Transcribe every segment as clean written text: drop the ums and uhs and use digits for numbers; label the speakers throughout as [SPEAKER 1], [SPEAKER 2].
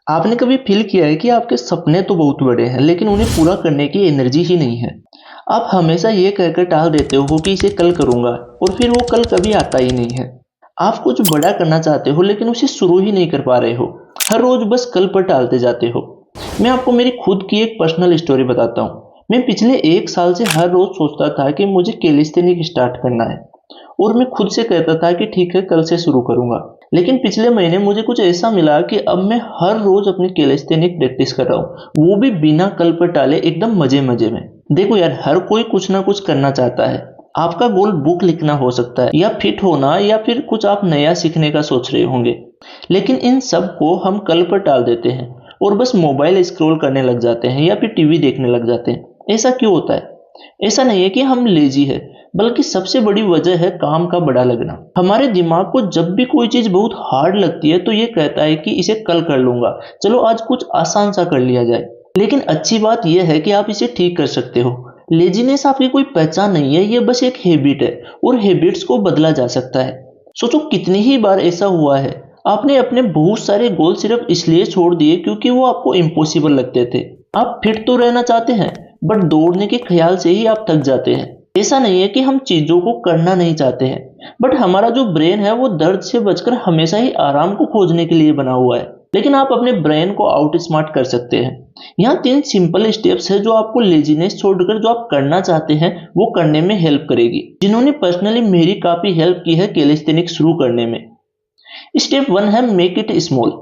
[SPEAKER 1] आपने कभी फील किया है कि आपके सपने तो बहुत बड़े हैं लेकिन उन्हें पूरा करने की एनर्जी ही नहीं है। आप हमेशा ये कहकर टाल देते हो कि इसे कल करूंगा और फिर वो कल कभी आता ही नहीं है। आप कुछ बड़ा करना चाहते हो लेकिन उसे शुरू ही नहीं कर पा रहे हो। हर रोज बस कल पर टालते जाते हो। मैं आपको मेरी खुद की एक पर्सनल स्टोरी बताता हूँ। मैं पिछले 1 साल से हर रोज सोचता था कि मुझे कैलिस्थेनिक स्टार्ट करना है और मैं खुद से कहता था कि ठीक है कल से शुरू करूंगा। लेकिन पिछले महीने मुझे कुछ ऐसा मिला कि अब मैं हर रोज अपनी कैलिस्थेनिक प्रैक्टिस कर रहा हूँ, वो भी बिना कल पर टाले, एकदम मजे मजे में। देखो यार, हर कोई कुछ ना कुछ करना चाहता है। आपका गोल बुक लिखना हो सकता है या फिट होना या फिर कुछ आप नया सीखने का सोच रहे होंगे। लेकिन इन सब को हम कल पर टाल देते हैं और बस मोबाइल स्क्रॉल करने लग जाते हैं या फिर टीवी देखने लग जाते हैं। ऐसा क्यों होता है? ऐसा नहीं है कि हम लेजी है, बल्कि सबसे बड़ी वजह है काम का बड़ा लगना। हमारे दिमाग को जब भी कोई चीज बहुत हार्ड लगती है तो ये कहता है कि इसे कल कर लूंगा, चलो आज कुछ आसान सा कर लिया जाए। लेकिन अच्छी बात यह है कि आप इसे ठीक कर सकते हो। लेजीनेस आपकी कोई पहचान नहीं है, ये बस एक हैबिट है और हैबिट्स को बदला जा सकता है। सोचो कितनी ही बार ऐसा हुआ है, आपने अपने बहुत सारे गोल सिर्फ इसलिए छोड़ दिए क्योंकि वो आपको इम्पॉसिबल लगते थे। आप फिट तो रहना चाहते हैं, बट दौड़ने के ख्याल से ही आप थक जाते हैं। ऐसा नहीं है कि हम चीजों को करना नहीं चाहते हैं, बट हमारा जो ब्रेन है वो दर्द से बचकर हमेशा ही आराम को खोजने के लिए बना हुआ है। लेकिन आप अपने ब्रेन को आउट स्मार्ट कर सकते हैं। यहाँ 3 सिंपल स्टेप्स है जो आपको लेजीनेस छोड़कर जो आप करना चाहते हैं वो करने में हेल्प करेगी, जिन्होंने पर्सनली मेरी काफी हेल्प की है कैलिस्थेनिक्स शुरू करने में। स्टेप 1 है मेक इट स्मॉल।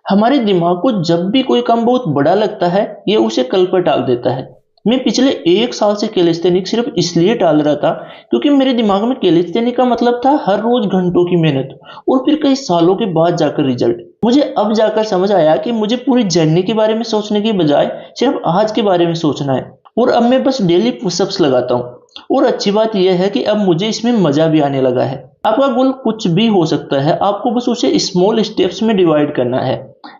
[SPEAKER 1] हमारे दिमाग को जब भी कोई काम बहुत बड़ा लगता है, ये उसे कल पर टाल देता है। मैं पिछले 1 साल से कैलिस्थेनिक सिर्फ इसलिए टाल रहा था क्योंकि मेरे दिमाग में कैलिस्थेनिक का मतलब था हर रोज घंटों की मेहनत और फिर कई सालों के बाद जाकर रिजल्ट। मुझे अब जाकर समझ आया कि मुझे पूरी जर्नी के बारे में सोचने की बजाय सिर्फ आज के बारे में सोचना है। और अब मैं बस डेली पुशअप्स लगाता हूँ। और अच्छी बात यह है कि अब मुझे इसमें मजा भी आने लगा है। आपका गोल कुछ भी हो सकता है, आपको बस उसे स्मॉल स्टेप्स में डिवाइड करना है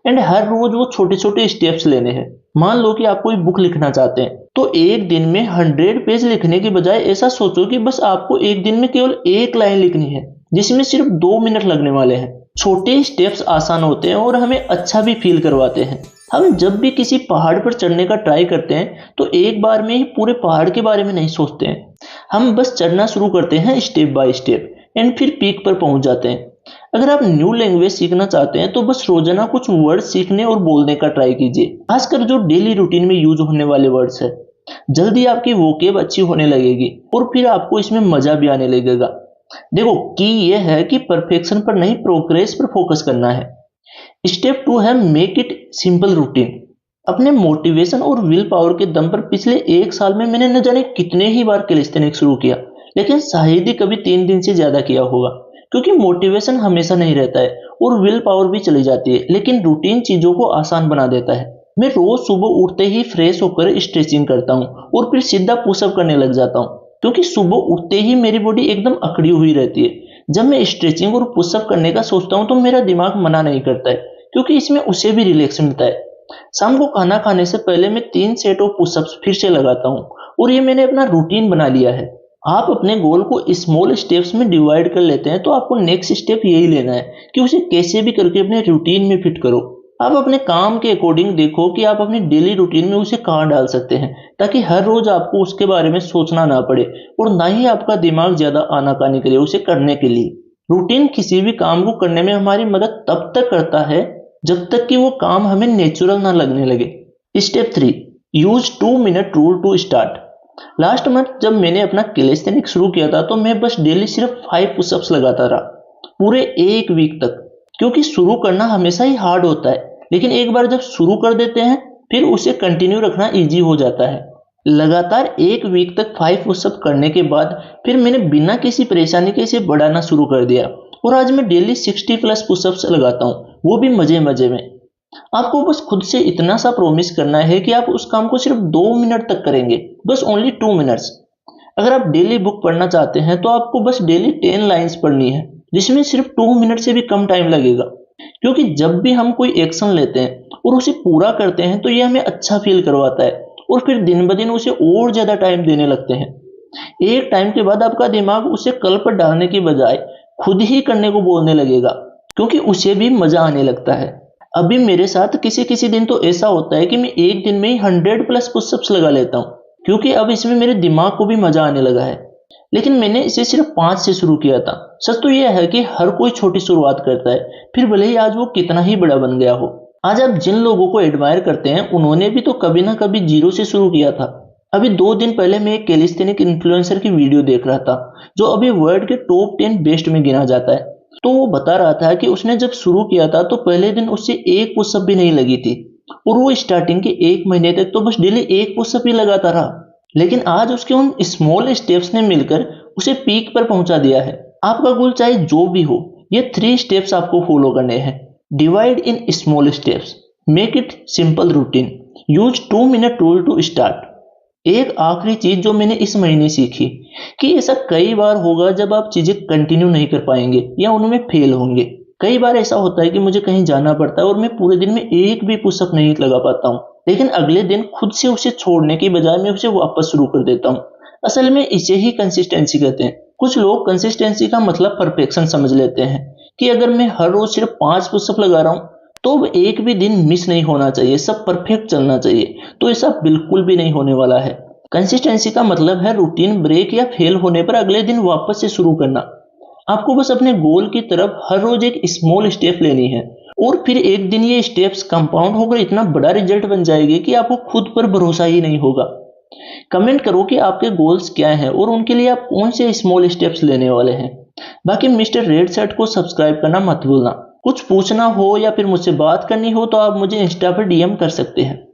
[SPEAKER 1] एंड हर रोज वो छोटे छोटे स्टेप्स लेने हैं। मान लो कि आप कोई बुक लिखना चाहते हैं, तो एक दिन में 100 पेज लिखने के बजाय ऐसा सोचो कि बस आपको एक दिन में केवल एक लाइन लिखनी है, जिसमें सिर्फ 2 मिनट लगने वाले हैं। छोटे स्टेप्स आसान होते हैं और हमें अच्छा भी फील करवाते हैं। हम जब भी किसी पहाड़ पर चढ़ने का ट्राई करते हैं तो एक बार में ही पूरे पहाड़ के बारे में नहीं सोचते हैं। हम बस चढ़ना शुरू करते हैं स्टेप बाय स्टेप एंड फिर पीक पर पहुंच जाते हैं। अगर आप न्यू लैंग्वेज सीखना चाहते हैं तो बस रोजाना कुछ वर्ड सीखने और बोलने का ट्राई कीजिए, खासकर जो डेली रूटीन में यूज होने वाले वर्ड्स है। जल्दी आपकी वोकेब अच्छी होने लगेगी और फिर आपको इसमें मजा भी आने लगेगा। देखो, की ये है कि परफेक्शन पर नहीं, प्रोग्रेस पर फोकस करना है। स्टेप 2 है मेक इट सिंपल रूटीन। अपने मोटिवेशन और विल पावर के दम पर पिछले 1 साल में मैंने न जाने कितने ही बार कैलिस्थेनिक्स शुरू किया, लेकिन शायद ही कभी 3 दिन से ज्यादा किया होगा, क्योंकि मोटिवेशन हमेशा नहीं रहता है और विल पावर भी चली जाती है। लेकिन रूटीन चीजों को आसान बना देता है। मैं रोज सुबह उठते ही फ्रेश होकर स्ट्रेचिंग करता हूँ और फिर सीधा पुशअप करने लग जाता हूँ, क्योंकि सुबह उठते ही मेरी बॉडी एकदम अकड़ी हुई रहती है। जब मैं स्ट्रेचिंग और पुशअप करने का सोचता हूँ तो मेरा दिमाग मना नहीं करता है, क्योंकि इसमें उसे भी रिलैक्स मिलता है। शाम को खाना खाने से पहले मैं 3 सेट ऑफ पुशअप्स फिर से लगाता हूँ और ये मैंने अपना रूटीन बना लिया है। आप अपने गोल को स्मॉल स्टेप्स में डिवाइड कर लेते हैं तो आपको नेक्स्ट स्टेप यही लेना है कि उसे कैसे भी करके अपने रूटीन में फिट करो। आप अपने काम के अकॉर्डिंग देखो कि आप अपनी डेली रूटीन में उसे कहाँ डाल सकते हैं, ताकि हर रोज आपको उसके बारे में सोचना ना पड़े और ना ही आपका दिमाग ज्यादा आनाकानी करे उसे करने के लिए। रूटीन किसी भी काम को करने में हमारी मदद तब तक करता है जब तक कि वो काम हमें नेचुरल ना लगने लगे। Step 3, use 2 minute rule to start. Last month जब मैंने अपना कैलिस्थेनिक्स शुरू किया था तो मैं बस डेली सिर्फ 5 पुशअप्स लगाता रहा पूरे एक वीक तक, क्योंकि शुरू करना हमेशा ही हार्ड होता है, लेकिन एक बार जब शुरू कर देते हैं फिर उसे कंटिन्यू रखना इजी हो जाता है। लगातार एक वीक तक 5 पुशअप करने के बाद फिर मैंने बिना किसी परेशानी के इसे बढ़ाना शुरू कर दिया और आज मैं डेली 60+ पुशअप्स लगाता हूँ, वो भी मजे मजे में। आपको बस खुद से इतना सा प्रॉमिस करना है कि आप उस काम को सिर्फ 2 मिनट तक करेंगे, बस ओनली 2 मिनट्स। अगर आप डेली बुक पढ़ना चाहते हैं तो आपको बस डेली 10 लाइन्स पढ़नी है, जिसमें सिर्फ 2 मिनट से भी कम टाइम लगेगा। क्योंकि जब भी हम कोई एक्शन लेते हैं और उसे पूरा करते हैं तो यह हमें अच्छा फील करवाता है और फिर दिन ब दिन उसे और ज्यादा टाइम देने लगते हैं। एक टाइम के बाद आपका दिमाग उसे कल पर डालने की बजाय खुद ही करने को बोलने लगेगा, क्योंकि उसे भी मजा आने लगता है। अभी मेरे साथ किसी किसी दिन तो ऐसा होता है कि मैं एक दिन में ही 100+ पुशअप्स लगा लेता हूँ, क्योंकि अब इसमें मेरे दिमाग को भी मजा आने लगा है। लेकिन मैंने इसे सिर्फ 5 से शुरू किया था। सच तो यह है कि हर कोई छोटी शुरुआत करता है, फिर भले ही आज वो कितना ही बड़ा बन गया हो। आज आप जिन लोगों को एडमायर करते हैं, उन्होंने भी तो कभी ना कभी जीरो से शुरू किया था। अभी 2 दिन पहले मैं एक कैलिस्थेनिक इन्फ्लुएंसर की वीडियो देख रहा था, जो अभी वर्ल्ड के टॉप 10 बेस्ट में गिना जाता है। तो वो बता रहा था कि उसने जब शुरू किया था तो पहले दिन उससे एक पुशअप भी नहीं लगी थी, और वो स्टार्टिंग के 1 महीने तक तो बस डेली एक पुशअप ही लगाता रहा। लेकिन आज उसके उन स्मॉल स्टेप्स ने मिलकर उसे पीक पर पहुंचा दिया है। आपका गोल चाहे जो भी हो, ये 3 स्टेप्स आपको फॉलो करने हैं। Divide in small steps, make it simple routine, use 2 minute rule to start. एक आखिरी चीज जो मैंने इस महीने सीखी कि ऐसा कई बार होगा जब आप चीजें कंटिन्यू नहीं कर पाएंगे या उनमें फेल होंगे। कई बार ऐसा होता है कि मुझे कहीं जाना पड़ता है और मैं पूरे दिन में एक भी पुशअप नहीं लगा पाता हूँ, लेकिन अगले दिन खुद से उसे छोड़ने की बजाय मैं उसे वापस शुरू कर देता हूँ। असल में इसे ही कंसिस्टेंसी कहते हैं। कुछ लोग कंसिस्टेंसी का मतलब परफेक्शन समझ लेते हैं कि अगर मैं हर रोज सिर्फ 5 पुशअप लगा रहा हूँ तो अब एक भी दिन मिस नहीं होना चाहिए, सब परफेक्ट चलना चाहिए। तो ऐसा बिल्कुल भी नहीं होने वाला है। कंसिस्टेंसी का मतलब है रूटीन ब्रेक या फेल होने पर अगले दिन वापस से शुरू करना। आपको बस अपने गोल की तरफ हर रोज एक स्मॉल स्टेप लेनी है, और फिर एक दिन ये स्टेप्स कंपाउंड होकर इतना बड़ा रिजल्ट बन जाएगी कि आपको खुद पर भरोसा ही नहीं होगा। कमेंट करो कि आपके गोल्स क्या हैं और उनके लिए आप कौन से स्मॉल स्टेप्स लेने वाले हैं। बाकी मिस्टर रेड शर्ट को सब्सक्राइब करना मत भूलना। कुछ पूछना हो या फिर मुझसे बात करनी हो तो आप मुझे इंस्टा पर DM कर सकते हैं।